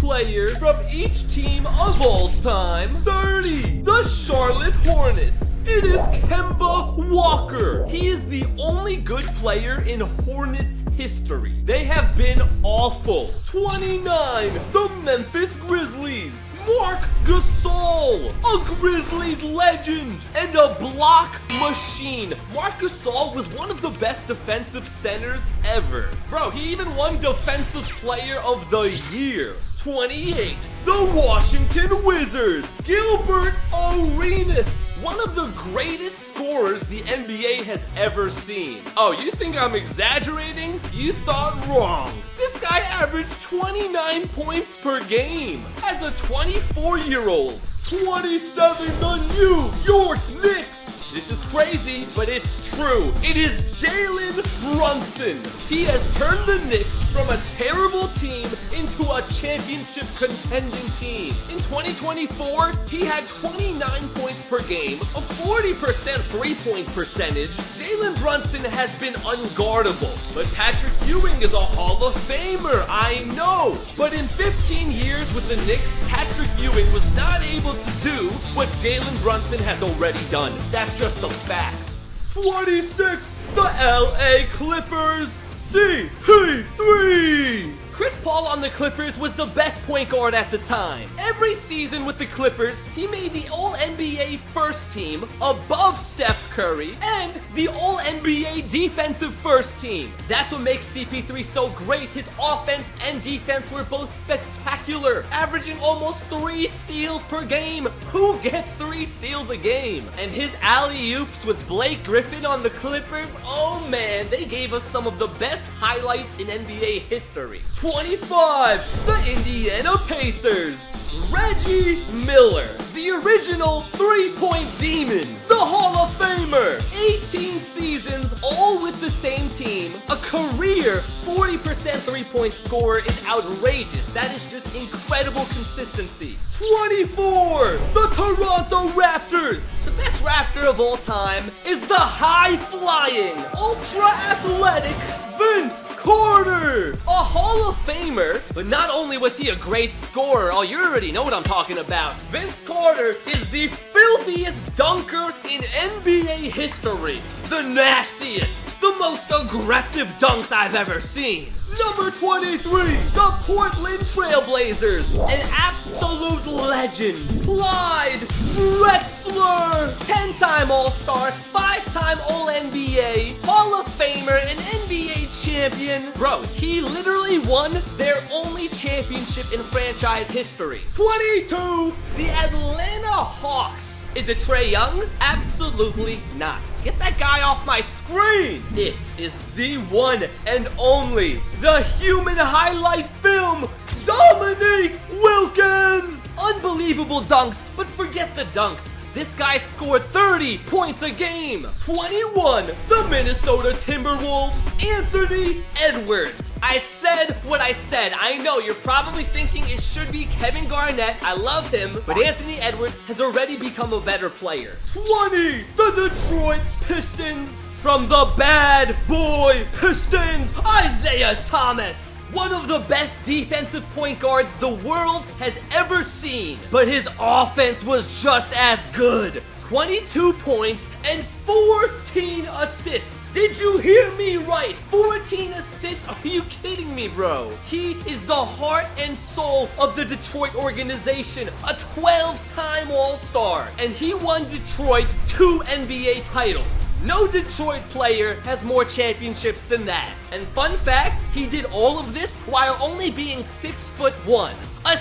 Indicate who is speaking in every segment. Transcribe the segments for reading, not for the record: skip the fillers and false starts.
Speaker 1: player from each team of all time. 30. The Charlotte Hornets. It is Kemba Walker. He is the only good player in Hornets history. They have been awful. 29. The Memphis Grizzlies. Marc Gasol, a Grizzlies legend and a block machine. Marc Gasol was one of the best defensive centers ever. Bro, he even won Defensive Player of the Year. 28. The Washington Wizards. Gilbert Arenas, one of the greatest scorers the NBA has ever seen. Oh, you think I'm exaggerating? You thought wrong. This guy averaged 29 points per game as a 24-year-old. 27. The New York Knicks. This is crazy, but it's true. It is Jalen Brunson. He has turned the Knicks from a terrible team into a championship contending team. In 2024, he had 29 points per game, a 40% three-point percentage. Jalen Brunson has been unguardable, but Patrick Ewing is a Hall of Famer, I know. But in 15 years with the Knicks, Patrick Ewing was not able to do what Jalen Brunson has already done. That's just the facts. 26. The LA Clippers. CP3. Chris Paul on the Clippers was the best point guard at the time. Every season with the Clippers, he made the All-NBA first team above Steph Curry and the All-NBA defensive first team. That's what makes CP3 so great. His offense and defense were both spectacular, averaging almost 3 steals per game. Who gets 3 steals a game? And his alley-oops with Blake Griffin on the Clippers, oh man, they gave us some of the best highlights in NBA history. 25. The Indiana Pacers. Reggie Miller, the original three-point demon, the Hall of Famer. 18 seasons, all with the same team. A career 40% three-point scorer is outrageous. That is just incredible consistency. 24. The Toronto Raptors. The best Raptor of all time is the high-flying, ultra-athletic Vince Carter, a Hall of Famer, but not only was he a great scorer, oh, you already know what I'm talking about. Vince Carter is the filthiest dunker in NBA history. The nastiest, the most aggressive dunks I've ever seen. Number 23, the Portland Trailblazers. An absolute legend. Clyde Drexler. 10-time All-Star, 5-time All-NBA, Hall of Famer, and NBA champion. Bro, he literally won their only championship in franchise history. 22, the Atlanta Hawks. Is it Trae Young? Absolutely not. Get that guy off my screen! It is the one and only, the human highlight film, Dominique Wilkins! Unbelievable dunks, but forget the dunks. This guy scored 30 points a game. 21, the Minnesota Timberwolves, Anthony Edwards. I said what I said. I know you're probably thinking it should be Kevin Garnett. I love him, but Anthony Edwards has already become a better player. 20, the Detroit Pistons. From the bad boy Pistons, Isaiah Thomas. One of the best defensive point guards the world has ever seen, but his offense was just as good. 22 points and 14 assists. Did you hear me right? 14 assists? Are you kidding me, bro? He is the heart and soul of the Detroit organization, a 12-time All-Star, and he won Detroit 2 NBA titles. No Detroit player has more championships than that. And fun fact, he did all of this while only being 6'1". A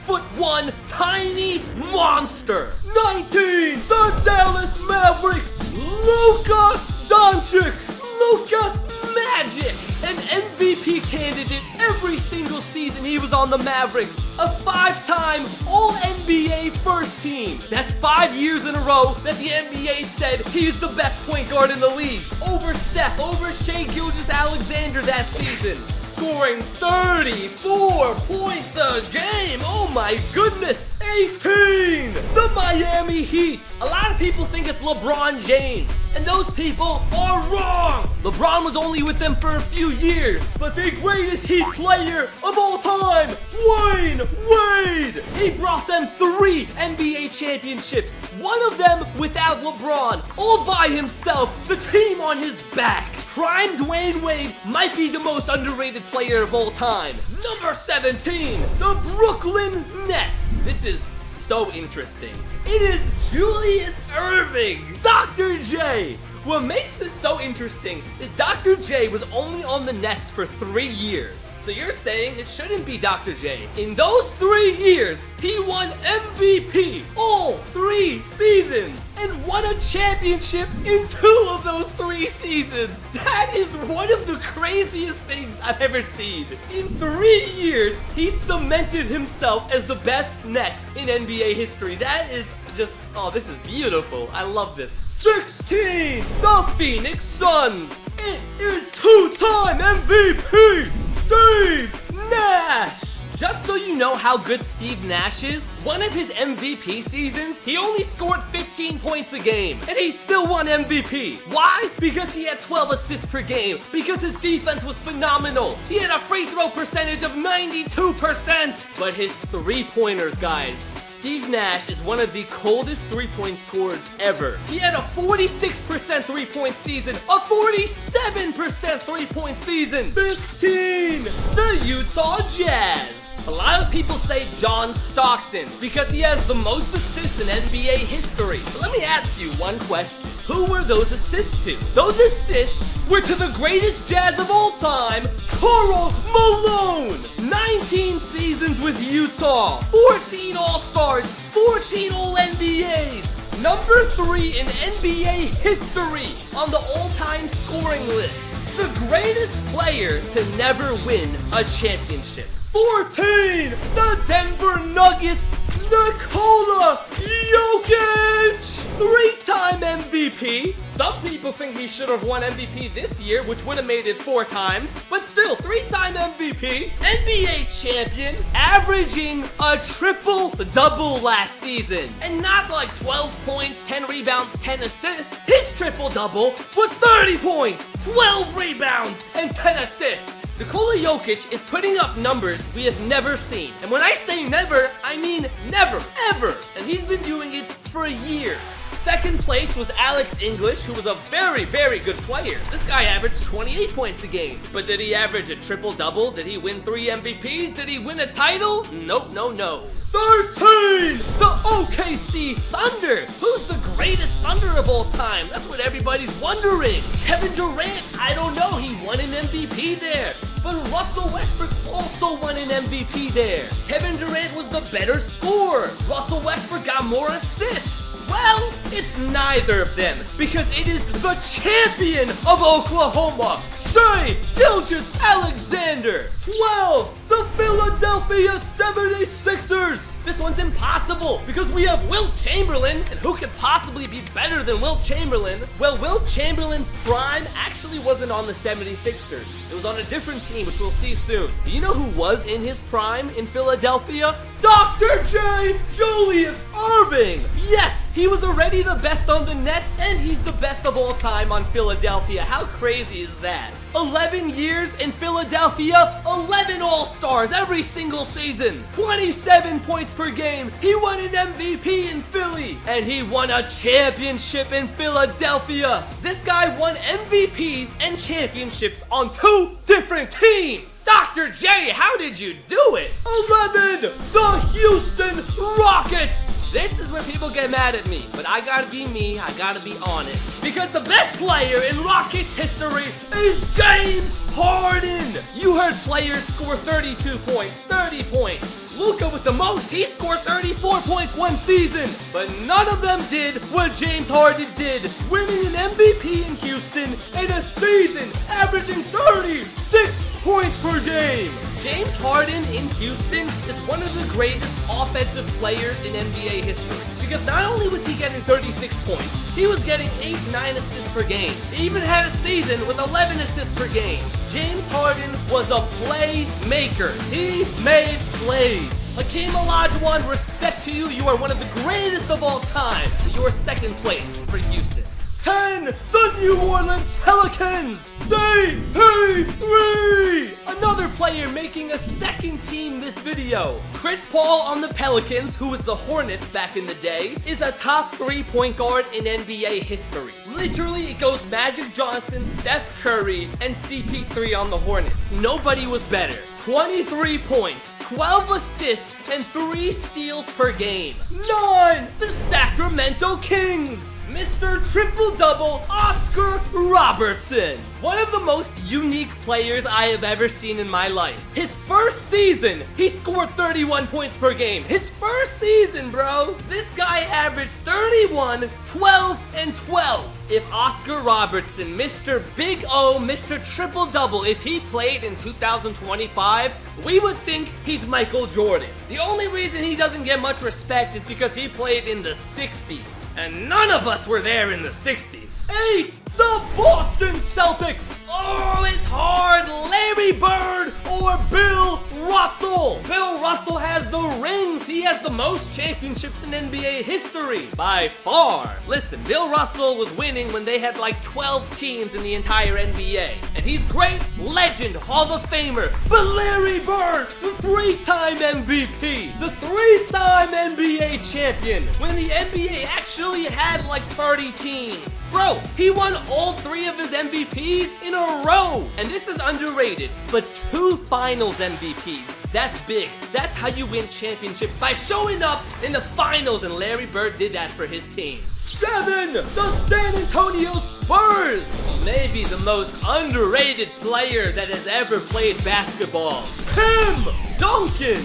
Speaker 1: 6'1" tiny monster. 19, the Dallas Mavericks, Luka Doncic. Luka Magic, an MVP candidate every single season he was on the Mavericks. A 5-time All-NBA first team. That's 5 years in a row that the NBA said he is the best point guard in the league. Over Steph, over Shai Gilgeous-Alexander that season. Scoring 34 points a game. Oh my goodness. 18, the Miami Heat. A lot of people think it's LeBron James, and those people are wrong. LeBron was only with them for a few years, but the greatest Heat player of all time, Dwayne Dwayne Wade! He brought them 3 NBA championships, one of them without LeBron, all by himself, the team on his back. Prime Dwayne Wade might be the most underrated player of all time. Number 17, the Brooklyn Nets. This is so interesting. It is Julius Erving, Dr. J. What makes this so interesting is Dr. J was only on the Nets for 3 years. So you're saying it shouldn't be Dr. J. In those 3 years, he won MVP all 3 seasons and won a championship in 2 of those 3 seasons. That is one of the craziest things I've ever seen. In 3 years, he cemented himself as the best Net in NBA history. That is just, oh, this is beautiful. I love this. 16, the Phoenix Suns. It is 2-time MVP, Steve Nash. Just so you know how good Steve Nash is, one of his MVP seasons, he only scored 15 points a game, and he still won MVP. Why? Because he had 12 assists per game, because his defense was phenomenal. He had a free throw percentage of 92%. But his three-pointers, guys, Steve Nash is one of the coldest three-point scorers ever. He had a 46% three-point season, a 47% three-point season. 15, the Utah Jazz. A lot of people say John Stockton because he has the most assists in NBA history. So let me ask you one question. Who were those assists to? Those assists were to the greatest Jazz of all time, Karl Malone. 19 seasons with Utah, 14 All-Stars, 14 All-NBAs. Number 3 in NBA history on the all-time scoring list. The greatest player to never win a championship. 14, the Denver Nuggets, Nikola Jokic, 3-time MVP. Some people think he should have won MVP this year, which would have made it 4 times. But still, 3-time MVP, NBA champion, averaging a triple-double last season. And not like 12 points, 10 rebounds, 10 assists. His triple-double was 30 points, 12 rebounds, and 10 assists. Nikola Jokic is putting up numbers we have never seen. And when I say never, I mean never, ever. And he's been doing it for years. Second place was Alex English, who was a very, very good player. This guy averaged 28 points a game. But did he average a triple-double? Did he win 3 MVPs? Did he win a title? Nope, no, no. 13, the OKC Thunder. Who's the greatest Thunder of all time? That's what everybody's wondering. Kevin Durant, I don't know. He won an MVP there. But Russell Westbrook also won an MVP there. Kevin Durant was the better scorer. Russell Westbrook got more assists. Well, it's neither of them, because it is the champion of Oklahoma, Shai Gilgeous-Alexander. 12, the Philadelphia 76ers. This one's impossible because we have Wilt Chamberlain, and who could possibly be better than Wilt Chamberlain? Well, Wilt Chamberlain's prime actually wasn't on the 76ers. It was on a different team, which we'll see soon. Do you know who was in his prime in Philadelphia? Dr. J. Julius Erving. Yes, he was already the best on the Nets, and he's the best of all time on Philadelphia. How crazy is that? 11 years in Philadelphia, 11 All-Stars every single season, 27 points per game. He won an MVP in Philly, and he won a championship in Philadelphia. This guy won MVPs and championships on 2 different teams. Dr. J, how did you do it? 11, the Houston Rockets. This is where people get mad at me, but I gotta be me, I gotta be honest. Because the best player in Rockets history is James Harden. You heard players score 32 points, 30 points. Luka with the most, he scored 34 points one season. But none of them did what James Harden did, winning an MVP in Houston in a season, averaging 36 points per game. James Harden in Houston is one of the greatest offensive players in NBA history. Because not only was he getting 36 points, he was getting 8-9 assists per game. He even had a season with 11 assists per game. James Harden was a playmaker. He made plays. Hakeem Olajuwon, respect to you. You are one of the greatest of all time. You are second place for Houston. 10, the New Orleans Pelicans. CP3! Another player making a second team this video. Chris Paul on the Pelicans, who was the Hornets back in the day, is a top 3 point guard in NBA history. Literally, it goes Magic Johnson, Steph Curry, and CP3 on the Hornets. Nobody was better. 23 points, 12 assists, and 3 steals per game. 9, the Sacramento Kings. Mr. Triple-Double Oscar Robertson. One of the most unique players I have ever seen in my life. His first season, he scored 31 points per game. His first season, bro. This guy averaged 31, 12, and 12. If Oscar Robertson, Mr. Big O, Mr. Triple-Double, if he played in 2025, we would think he's Michael Jordan. The only reason he doesn't get much respect is because he played in the 60s. And none of us were there in the 60s. 8, the Boston Celtics. Oh, it's hard. Larry Bird or Bill Russell. Bill Russell has the rings. He has the most championships in NBA history. By far. Listen, Bill Russell was winning when they had like 12 teams in the entire NBA. And he's great, legend, Hall of Famer. But Larry Bird, the 3-time MVP. The 3-time NBA champion. When the NBA actually had like 30 teams. Bro, he won all 3 of his MVPs in a row. And this is underrated, but 2 finals MVPs. That's big. That's how you win championships, by showing up in the finals, and Larry Bird did that for his team. 7, the San Antonio Spurs. Maybe the most underrated player that has ever played basketball. Tim Duncan.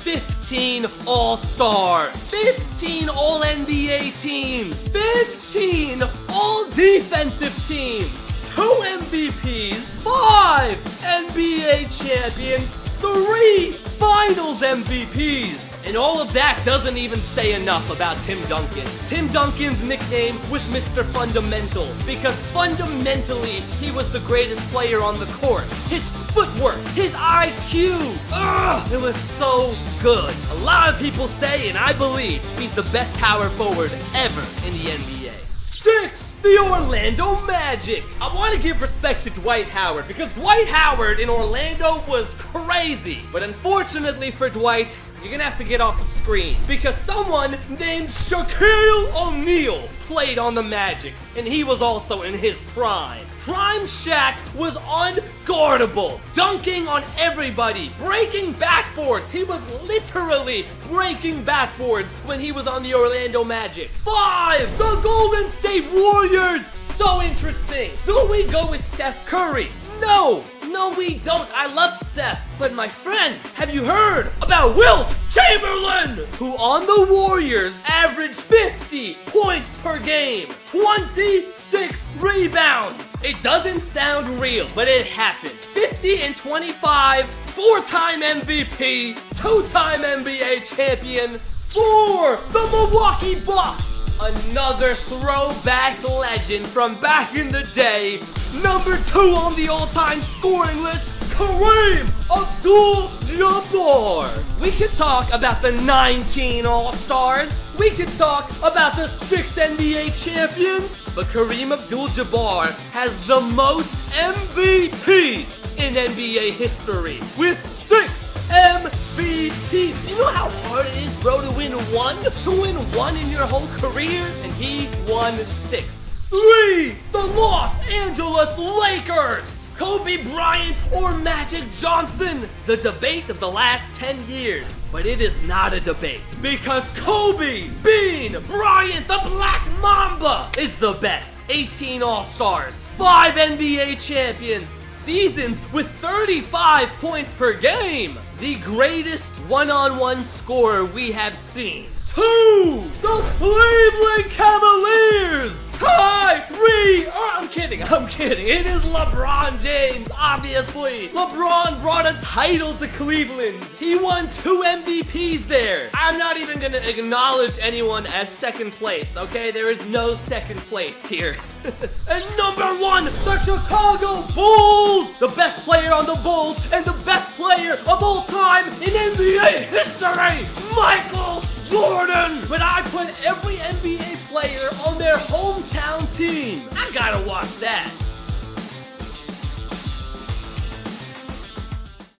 Speaker 1: 15 All-Stars, 15 All-NBA teams, 15 All-Defensive teams, 2 MVPs, 5 NBA champions, 3 Finals MVPs. And all of that doesn't even say enough about Tim Duncan. Tim Duncan's nickname was Mr. Fundamental because fundamentally he was the greatest player on the court. His footwork, his IQ, it was so good. A lot of people say, and I believe, he's the best power forward ever in the NBA. 6, the Orlando Magic. I want to give respect to Dwight Howard because Dwight Howard in Orlando was crazy. But unfortunately for Dwight, you're gonna have to get off the screen because someone named Shaquille O'Neal played on the Magic, and he was also in his prime. Prime Shaq was unguardable, dunking on everybody, breaking backboards. He was literally breaking backboards when he was on the Orlando Magic. 5, the Golden State Warriors. So interesting. Do we go with Steph Curry? No, we don't. I love Steph. But my friend, have you heard about Wilt Chamberlain? Who on the Warriors averaged 50 points per game, 26 rebounds. It doesn't sound real, but it happened. 50 and 25, 4-time MVP, 2-time NBA champion. 4, the Milwaukee Bucks. Another throwback legend from back in the day. Number 2 on the all-time scoring list, Kareem Abdul-Jabbar. We could talk about the 19 All-Stars. We could talk about the 6 NBA champions. But Kareem Abdul-Jabbar has the most MVPs in NBA history with 6 MVP. You know how hard it is, bro, to win 1? To win 1 in your whole career? And he won 6. 3, the Los Angeles Lakers. Kobe Bryant or Magic Johnson? The debate of the last 10 years. But it is not a debate because Kobe Bean Bryant, the Black Mamba, is the best. 18 All-Stars, 5 NBA champions, seasons with 35 points per game. The greatest one-on-one scorer we have seen. 2, the Cleveland Cavaliers. Kyrie! I'm kidding. It is LeBron James, obviously. LeBron brought a title to Cleveland. He won 2 MVPs there. I'm not even gonna acknowledge anyone as second place, okay? There is no second place here. And number 1, the Chicago Bulls. The best player on the Bulls and the best player of all time in NBA history, Michael Jordan. But I put every NBA player on their hometown team. watch that.